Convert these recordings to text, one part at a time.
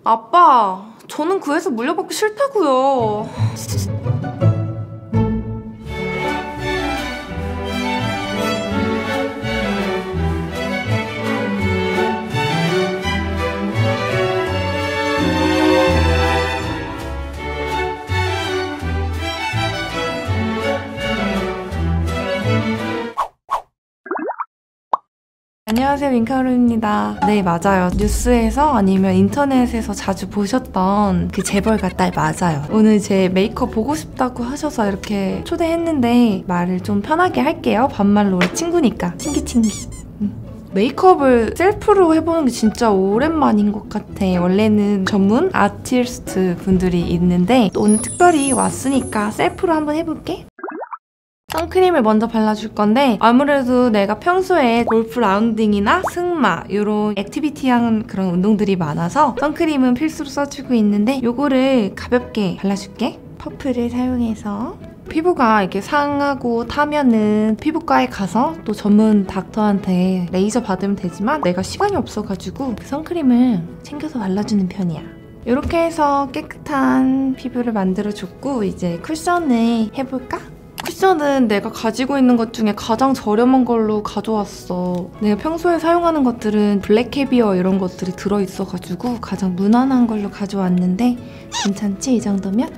아빠, 저는 그 회사 물려받기 싫다고요. 안녕하세요, 민카루입니다. 네, 맞아요. 뉴스에서 아니면 인터넷에서 자주 보셨던 그 재벌가 딸 맞아요. 오늘 제 메이크업 보고 싶다고 하셔서 이렇게 초대했는데 말을 좀 편하게 할게요. 반말로 우리 친구니까. 친기친기. 메이크업을 셀프로 해보는 게 진짜 오랜만인 것 같아. 원래는 전문 아티스트 분들이 있는데 또 오늘 특별히 왔으니까 셀프로 한번 해볼게. 선크림을 먼저 발라줄 건데 아무래도 내가 평소에 골프 라운딩이나 승마 이런 액티비티한 그런 운동들이 많아서 선크림은 필수로 써주고 있는데 요거를 가볍게 발라줄게. 퍼프를 사용해서 피부가 이렇게 상하고 타면은 피부과에 가서 또 전문 닥터한테 레이저 받으면 되지만 내가 시간이 없어가지고 그 선크림을 챙겨서 발라주는 편이야. 이렇게 해서 깨끗한 피부를 만들어줬고 이제 쿠션을 해볼까? 쿠션은 내가 가지고 있는 것 중에 가장 저렴한 걸로 가져왔어. 내가 평소에 사용하는 것들은 블랙캐비어 이런 것들이 들어있어가지고 가장 무난한 걸로 가져왔는데 괜찮지? 이 정도면?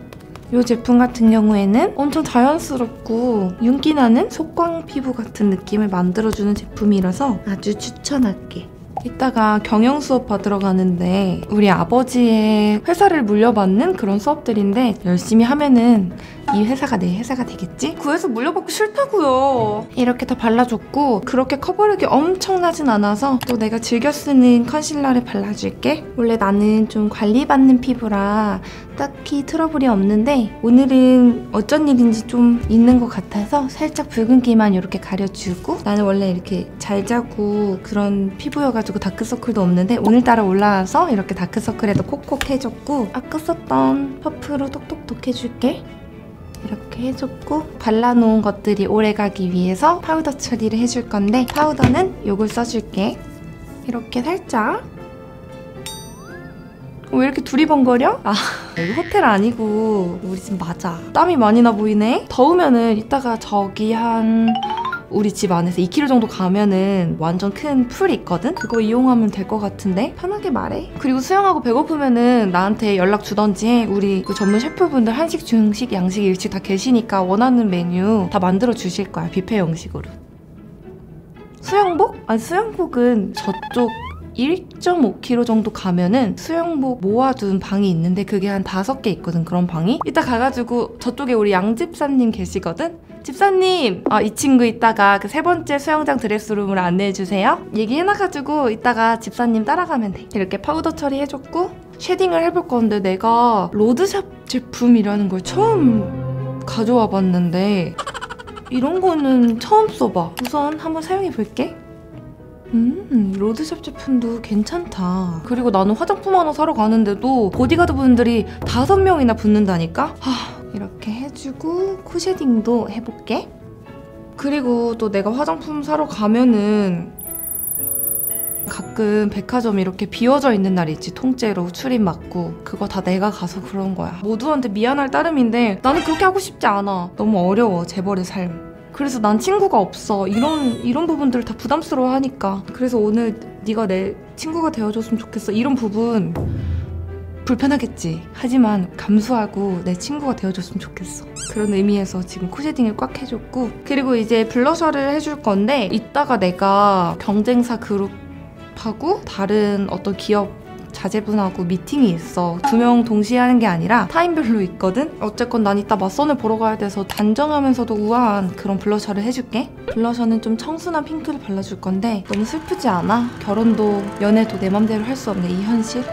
이 제품 같은 경우에는 엄청 자연스럽고 윤기나는 속광 피부 같은 느낌을 만들어주는 제품이라서 아주 추천할게. 이따가 경영 수업 받으러 가는데 우리 아버지의 회사를 물려받는 그런 수업들인데 열심히 하면은 이 회사가 내 회사가 되겠지? 그 회사 물려받기 싫다고요. 이렇게 다 발라줬고 그렇게 커버력이 엄청나진 않아서 또 내가 즐겨 쓰는 컨실러를 발라줄게. 원래 나는 좀 관리받는 피부라 딱히 트러블이 없는데 오늘은 어쩐 일인지 좀 있는 것 같아서 살짝 붉은기만 이렇게 가려주고 나는 원래 이렇게 잘 자고 그런 피부여가지고 다크서클도 없는데 오늘따라 올라와서 이렇게 다크서클에도 콕콕 해줬고 아까 썼던 퍼프로 톡톡톡 해줄게. 이렇게 해줬고 발라놓은 것들이 오래가기 위해서 파우더 처리를 해줄 건데 파우더는 이걸 써줄게. 이렇게 살짝. 왜 이렇게 두리번거려? 아, 여기 호텔 아니고 우리 집 맞아. 땀이 많이 나 보이네? 더우면은 이따가 저기 우리 집 안에서 2km 정도 가면은 완전 큰 풀이 있거든? 그거 이용하면 될 것 같은데? 편하게 말해. 그리고 수영하고 배고프면은 나한테 연락 주던지 해. 우리 그 전문 셰프분들 한식, 중식, 양식, 일식 다 계시니까 원하는 메뉴 다 만들어 주실 거야. 뷔페 형식으로. 수영복? 아니 수영복은 저쪽 1.5km 정도 가면은 수영복 모아둔 방이 있는데 그게 한 5개 있거든, 그런 방이. 이따 가가지고 저쪽에 우리 양집사님 계시거든? 집사님! 이 친구 이따가 그 3번째 수영장 드레스룸으로 안내해주세요. 얘기해놔가지고 이따가 집사님 따라가면 돼. 이렇게 파우더 처리해줬고 쉐딩을 해볼 건데 내가 로드샵 제품이라는 걸 처음 가져와 봤는데 이런 거는 처음 써봐. 우선 한번 사용해볼게. 로드샵 제품도 괜찮다. 그리고 나는 화장품 하나 사러 가는데도 보디가드 분들이 5명이나 붙는다니까? 이렇게 해주고 코 쉐딩도 해볼게. 그리고 또 내가 화장품 사러 가면은 가끔 백화점 이렇게 비워져 있는 날 있지. 통째로 출입 막고. 그거 다 내가 가서 그런 거야. 모두한테 미안할 따름인데 나는 그렇게 하고 싶지 않아. 너무 어려워, 재벌의 삶. 그래서 난 친구가 없어. 이런 부분들을 다 부담스러워하니까. 그래서 오늘 네가 내 친구가 되어줬으면 좋겠어. 이런 부분 불편하겠지. 하지만 감수하고 내 친구가 되어줬으면 좋겠어. 그런 의미에서 지금 코 쉐딩을 꽉 해줬고 그리고 이제 블러셔를 해줄 건데 이따가 내가 경쟁사 그룹하고 다른 어떤 기업 자제분하고 미팅이 있어. 2명 동시에 하는 게 아니라 타임별로 있거든? 어쨌건 난 이따 맞선을 보러 가야 돼서 단정하면서도 우아한 그런 블러셔를 해줄게. 블러셔는 좀 청순한 핑크를 발라줄 건데 너무 슬프지 않아? 결혼도 연애도 내 맘대로 할 수 없네, 이 현실?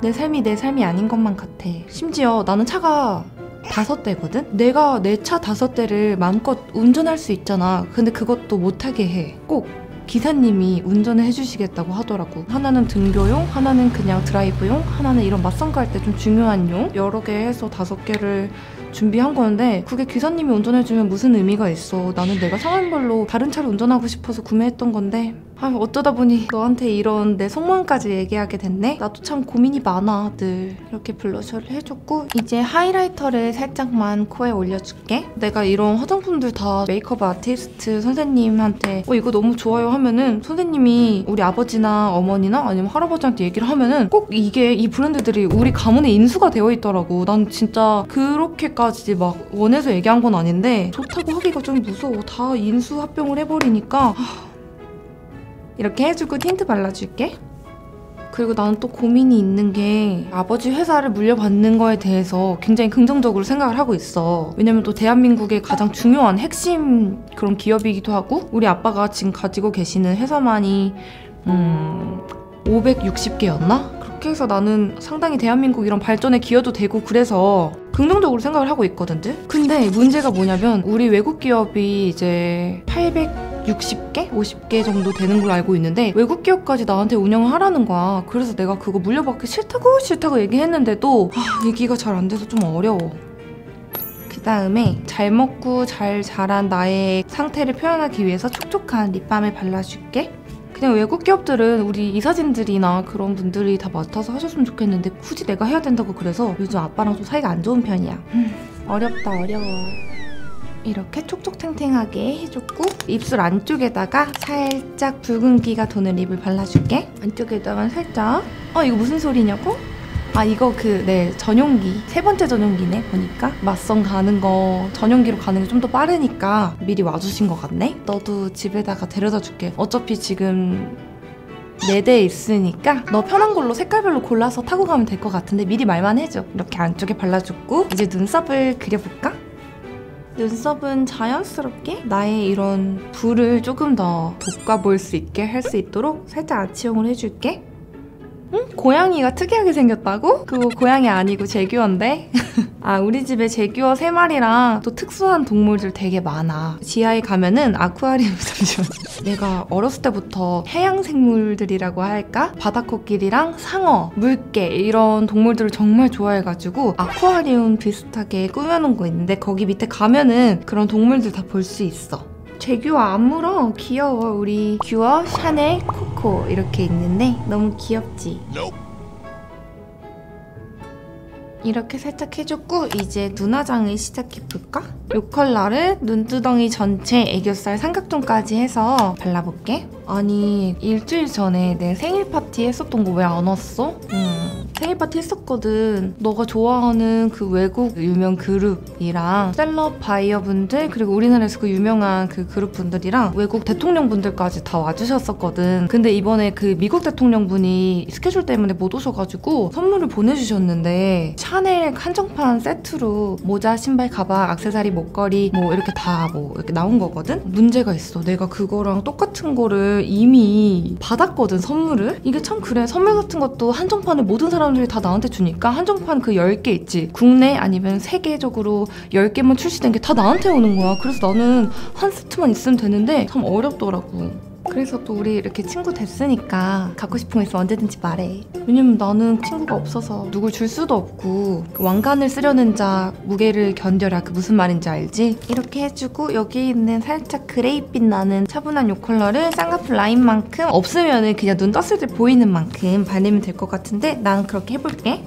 내 삶이 아닌 것만 같아. 심지어 나는 차가 5대거든? 내가 내 차 5대를 마음껏 운전할 수 있잖아. 근데 그것도 못하게 해. 꼭 기사님이 운전을 해주시겠다고 하더라고. 하나는 등교용, 하나는 그냥 드라이브용, 하나는 이런 맞선 갈 때 좀 중요한 용 여러 개 해서 5개를 준비한 건데 그게 기사님이 운전해주면 무슨 의미가 있어. 나는 내가 상황별로 다른 차를 운전하고 싶어서 구매했던 건데 어쩌다 보니 너한테 이런 내 속마음까지 얘기하게 됐네? 나도 참 고민이 많아, 늘. 이렇게 블러셔를 해줬고 이제 하이라이터를 살짝만 코에 올려줄게. 내가 이런 화장품들 다 메이크업 아티스트 선생님한테 이거 너무 좋아요 하면은 선생님이 우리 아버지나 어머니나 아니면 할아버지한테 얘기를 하면은 꼭 이 브랜드들이 우리 가문에 인수가 되어 있더라고. 난 진짜 그렇게까지 막 원해서 얘기한 건 아닌데 좋다고 하기가 좀 무서워. 다 인수 합병을 해버리니까. 이렇게 해주고 틴트 발라줄게. 그리고 나는 또 고민이 있는 게 아버지 회사를 물려받는 거에 대해서 굉장히 긍정적으로 생각을 하고 있어. 왜냐면 또 대한민국의 가장 중요한 핵심 그런 기업이기도 하고 우리 아빠가 지금 가지고 계시는 회사만이 560개였나? 그렇게 해서 나는 상당히 대한민국 이런 발전에 기여도 되고 그래서 긍정적으로 생각을 하고 있거든. 근데 문제가 뭐냐면 우리 외국 기업이 이제 860개? 50개 정도 되는 걸로 알고 있는데 외국 기업까지 나한테 운영을 하라는 거야. 그래서 내가 그거 물려받기 싫다고 얘기했는데도 얘기가 잘 안 돼서 좀 어려워. 그 다음에 잘 먹고 잘 자란 나의 상태를 표현하기 위해서 촉촉한 립밤을 발라줄게. 그냥 외국 기업들은 우리 이사진들이나 그런 분들이 다 맡아서 하셨으면 좋겠는데 굳이 내가 해야 된다고 그래서 요즘 아빠랑 좀 사이가 안 좋은 편이야. 어렵다, 어려워. 이렇게 촉촉탱탱하게 해줬고 입술 안쪽에다가 살짝 붉은기가 도는 립을 발라줄게. 안쪽에다가 살짝 이거 무슨 소리냐고? 이거 전용기 3번째 전용기네. 보니까 맞선 가는 거 전용기로 가는 게 좀 더 빠르니까 미리 와주신 것 같네. 너도 집에다가 데려다 줄게. 어차피 지금 4대 있으니까 너 편한 걸로 색깔별로 골라서 타고 가면 될 것 같은데 미리 말만 해줘. 이렇게 안쪽에 발라줬고 이제 눈썹을 그려볼까? 눈썹은 자연스럽게 나의 이런 붓을 조금 더 돋궈볼 수 있게 할 수 있도록 살짝 아치용을 해줄게. 응? 고양이가 특이하게 생겼다고? 그거 고양이 아니고 제규어인데? 우리 집에 제규어 3마리랑 또 특수한 동물들 되게 많아. 지하에 가면은 아쿠아리움. 잠시만. 내가 어렸을 때부터 해양생물들이라고 할까? 바다코끼리랑 상어, 물개 이런 동물들을 정말 좋아해가지고 아쿠아리움 비슷하게 꾸며놓은 거 있는데 거기 밑에 가면은 그런 동물들 다 볼 수 있어. 제규어 안 물어. 귀여워. 우리 규어, 샤넬, 코코 이렇게 있는데 너무 귀엽지? 이렇게 살짝 해줬고 이제 눈화장을 시작해볼까? 이 컬러를 눈두덩이 전체 애교살 삼각존까지 해서 발라볼게. 아니 일주일 전에 내 생일 파티 했었던 거 왜 안 왔어? 생일 파티 했었거든. 너가 좋아하는 그 외국 유명 그룹이랑 셀럽 바이어 분들 그리고 우리나라에서 그 유명한 그 그룹 분들이랑 외국 대통령 분들까지 다 와주셨었거든. 근데 이번에 그 미국 대통령 분이 스케줄 때문에 못 오셔가지고 선물을 보내주셨는데 샤넬 한정판 세트로 모자, 신발, 가방, 액세서리, 목걸이 이렇게 다 이렇게 나온 거거든? 문제가 있어. 내가 그거랑 똑같은 거를 이미 받았거든, 선물을. 이게 참 그래. 선물 같은 것도 한정판을 모든 사람들이 다 나한테 주니까 한정판 그 10개 있지. 국내 아니면 세계적으로 10개만 출시된 게 다 나한테 오는 거야. 그래서 나는 한 세트만 있으면 되는데 참 어렵더라고. 그래서 또 우리 이렇게 친구 됐으니까 갖고 싶은 거 있으면 언제든지 말해. 왜냐면 나는 친구가 없어서 누굴 줄 수도 없고 왕관을 쓰려는 자 무게를 견뎌라. 그 무슨 말인지 알지? 이렇게 해주고 여기 있는 살짝 그레이빛 나는 차분한 이 컬러를 쌍꺼풀 라인만큼 없으면 그냥 눈 떴을 때 보이는 만큼 바르면 될 것 같은데 난 그렇게 해볼게.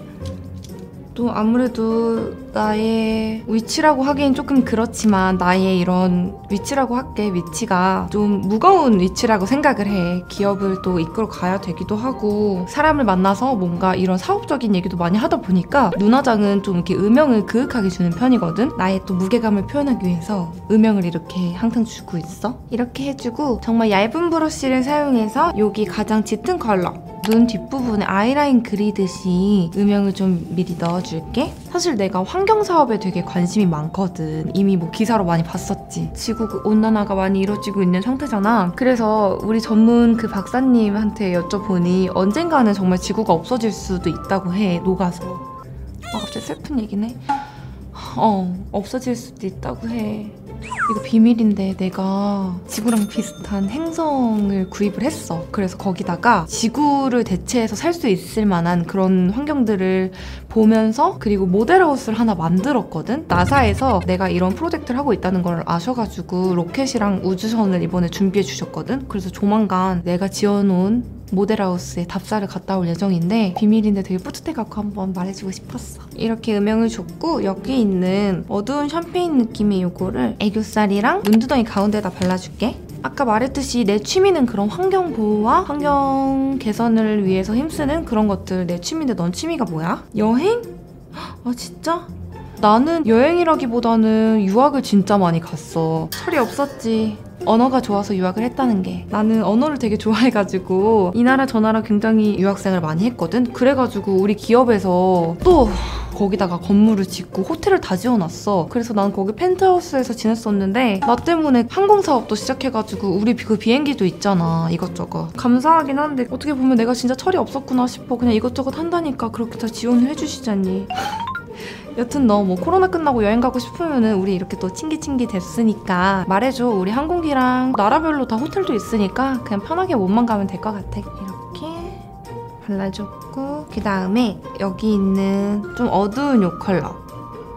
또 아무래도 나의 위치라고 하기엔 조금 그렇지만 나의 이런 위치라고 할게. 위치가 좀 무거운 위치라고 생각을 해. 기업을 또 이끌어 가야 되기도 하고 사람을 만나서 뭔가 이런 사업적인 얘기도 많이 하다 보니까 눈화장은 좀 이렇게 음영을 그윽하게 주는 편이거든. 나의 또 무게감을 표현하기 위해서 음영을 이렇게 항상 주고 있어. 이렇게 해주고 정말 얇은 브러쉬를 사용해서 여기 가장 짙은 컬러 눈 뒷부분에 아이라인 그리듯이 음영을 좀 미리 넣어줄게. 사실 내가 환경 사업에 되게 관심이 많거든. 이미 기사로 많이 봤었지. 지구 온난화가 많이 이루어지고 있는 상태잖아. 그래서 우리 전문 그 박사님한테 여쭤보니 언젠가는 정말 지구가 없어질 수도 있다고 해. 녹아서. 갑자기 슬픈 얘기네. 없어질 수도 있다고 해. 이거 비밀인데 내가 지구랑 비슷한 행성을 구입을 했어. 그래서 거기다가 지구를 대체해서 살 수 있을 만한 그런 환경들을 보면서 그리고 모델하우스를 하나 만들었거든? 나사에서 내가 이런 프로젝트를 하고 있다는 걸 아셔가지고 로켓이랑 우주선을 이번에 준비해 주셨거든? 그래서 조만간 내가 지어놓은 모델하우스에 답사를 갔다 올 예정인데 비밀인데 되게 뿌듯해갖고 한번 말해주고 싶었어. 이렇게 음영을 줬고 여기 있는 어두운 샴페인 느낌의 요거를 애교살이랑 눈두덩이 가운데다 발라줄게. 아까 말했듯이 내 취미는 그런 환경 보호와 환경 개선을 위해서 힘쓰는 그런 것들 내 취미인데 넌 취미가 뭐야? 여행? 아 진짜? 나는 여행이라기보다는 유학을 진짜 많이 갔어. 철이 없었지. 언어가 좋아서 유학을 했다는 게. 나는 언어를 되게 좋아해가지고 이 나라 저 나라 굉장히 유학생을 많이 했거든. 그래가지고 우리 기업에서 또 거기다가 건물을 짓고 호텔을 다 지어놨어. 그래서 난 거기 펜트하우스에서 지냈었는데 나 때문에 항공사업도 시작해가지고 우리 그 비행기도 있잖아. 이것저것 감사하긴 한데 어떻게 보면 내가 진짜 철이 없었구나 싶어. 그냥 이것저것 한다니까 그렇게 다 지원을 해주시잖니. 여튼 너 뭐 코로나 끝나고 여행 가고 싶으면은 우리 이렇게 또 친기친기 됐으니까 말해줘. 우리 항공기랑 나라별로 다 호텔도 있으니까 그냥 편하게 몸만 가면 될 것 같아. 이렇게 발라줬고 그 다음에 여기 있는 좀 어두운 요 컬러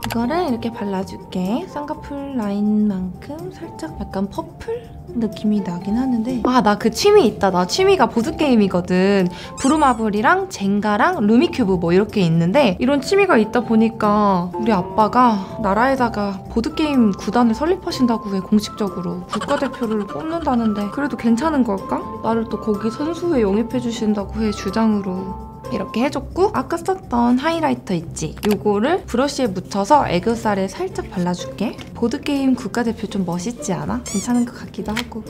이거를 이렇게 발라줄게. 쌍꺼풀 라인만큼 살짝 약간 퍼플 느낌이 나긴 하는데 아 나 그 취미 있다. 나 취미가 보드게임이거든. 브루마블이랑 젠가랑 루미큐브 뭐 이렇게 있는데 이런 취미가 있다 보니까 우리 아빠가 나라에다가 보드게임 구단을 설립하신다고 해. 공식적으로 국가대표를 뽑는다는데 그래도 괜찮은 걸까? 나를 또 거기 선수에 영입해 주신다고 해. 주장으로 이렇게 해줬고 아까 썼던 하이라이터 있지? 요거를 브러쉬에 묻혀서 애교살에 살짝 발라줄게. 보드게임 국가대표 좀 멋있지 않아? 괜찮은 것 같기도 하고.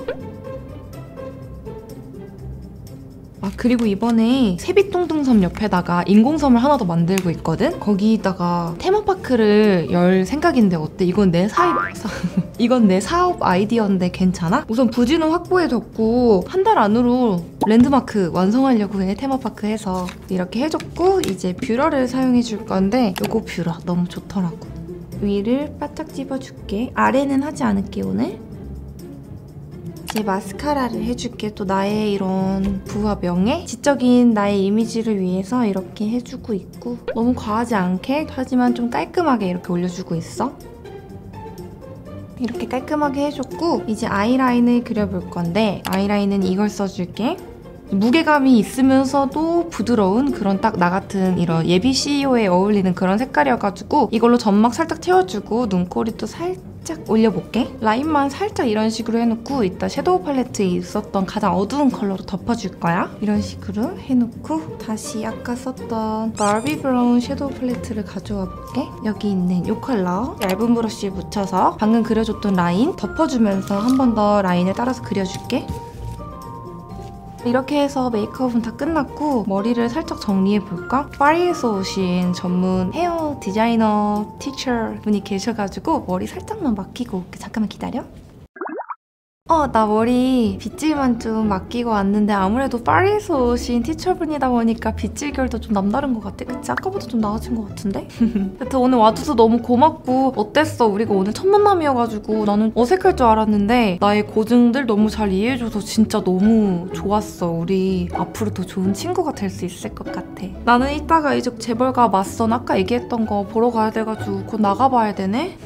아 그리고 이번에 세빛동둥섬 옆에다가 인공섬을 하나 더 만들고 있거든? 거기다가 테마파크를 열 생각인데 어때? 이건 내 사업 아이디어인데 괜찮아? 우선 부지는 확보해뒀고 한 달 안으로 랜드마크 완성하려고 해. 테마파크 해서 이렇게 해줬고 이제 뷰러를 사용해줄 건데 요거 뷰러 너무 좋더라고. 위를 바짝 찝어줄게. 아래는 하지 않을게 오늘. 이제 마스카라를 해줄게. 또 나의 이런 부와 명예? 지적인 나의 이미지를 위해서 이렇게 해주고 있고 너무 과하지 않게 하지만 좀 깔끔하게 이렇게 올려주고 있어. 이렇게 깔끔하게 해줬고 이제 아이라인을 그려볼 건데 아이라인은 이걸 써줄게. 무게감이 있으면서도 부드러운 그런 딱 나 같은 이런 예비 CEO에 어울리는 그런 색깔이어가지고 이걸로 점막 살짝 채워주고 눈꼬리도 살짝 올려볼게. 라인만 살짝 이런 식으로 해놓고 이따 섀도우 팔레트에 있었던 가장 어두운 컬러로 덮어줄 거야. 이런 식으로 해놓고 다시 아까 썼던 바비 브라운 섀도우 팔레트를 가져와 볼게. 여기 있는 이 컬러 얇은 브러쉬에 묻혀서 방금 그려줬던 라인 덮어주면서 한 번 더 라인을 따라서 그려줄게. 이렇게 해서 메이크업은 다 끝났고 머리를 살짝 정리해볼까? 파리에서 오신 전문 헤어 디자이너 티처 분이 계셔가지고 머리 살짝만 맡기고 잠깐만 기다려. 나 머리 빗질만 좀 맡기고 왔는데 아무래도 파리에서 오신 티처분이다 보니까 빗질 결도 좀 남다른 것 같아. 그치? 아까보다 좀 나아진 것 같은데? 여튼 오늘 와줘서 너무 고맙고 어땠어? 우리가 오늘 첫 만남이어가지고 나는 어색할 줄 알았는데 나의 고증들 너무 잘 이해해줘서 진짜 너무 좋았어. 우리 앞으로 더 좋은 친구가 될 수 있을 것 같아. 나는 이따가 이제 재벌가 맞선 아까 얘기했던 거 보러 가야 돼가지고 곧 나가봐야 되네?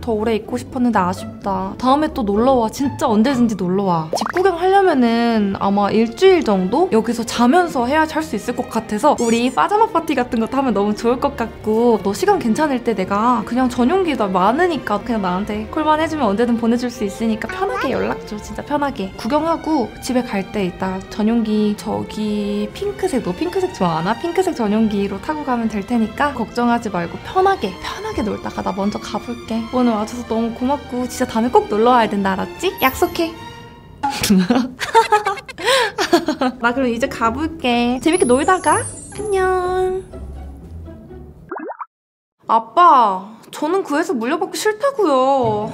더 오래 있고 싶었는데 아쉽다. 다음에 또 놀러와. 진짜 언제든지 놀러와. 집 구경하려면은 아마 일주일 정도 여기서 자면서 해야지 할 수 있을 것 같아서 우리 파자마 파티 같은 것도 하면 너무 좋을 것 같고 너 시간 괜찮을 때 내가 그냥 전용기 다 많으니까 그냥 나한테 콜만 해주면 언제든 보내줄 수 있으니까 편하게 연락줘. 진짜 편하게. 구경하고 집에 갈 때 이따 전용기 저기 핑크색 너 핑크색 좋아하나? 핑크색 전용기로 타고 가면 될 테니까 걱정하지 말고 편하게 놀다가 나 먼저 가볼게. 오늘 와줘서 너무 고맙고 진짜 다음에 꼭 놀러와야 된다. 알았지? 약속해. 나 그럼 이제 가볼게. 재밌게 놀다가 안녕. 아빠 저는 그 회사 물려받기 싫다고요.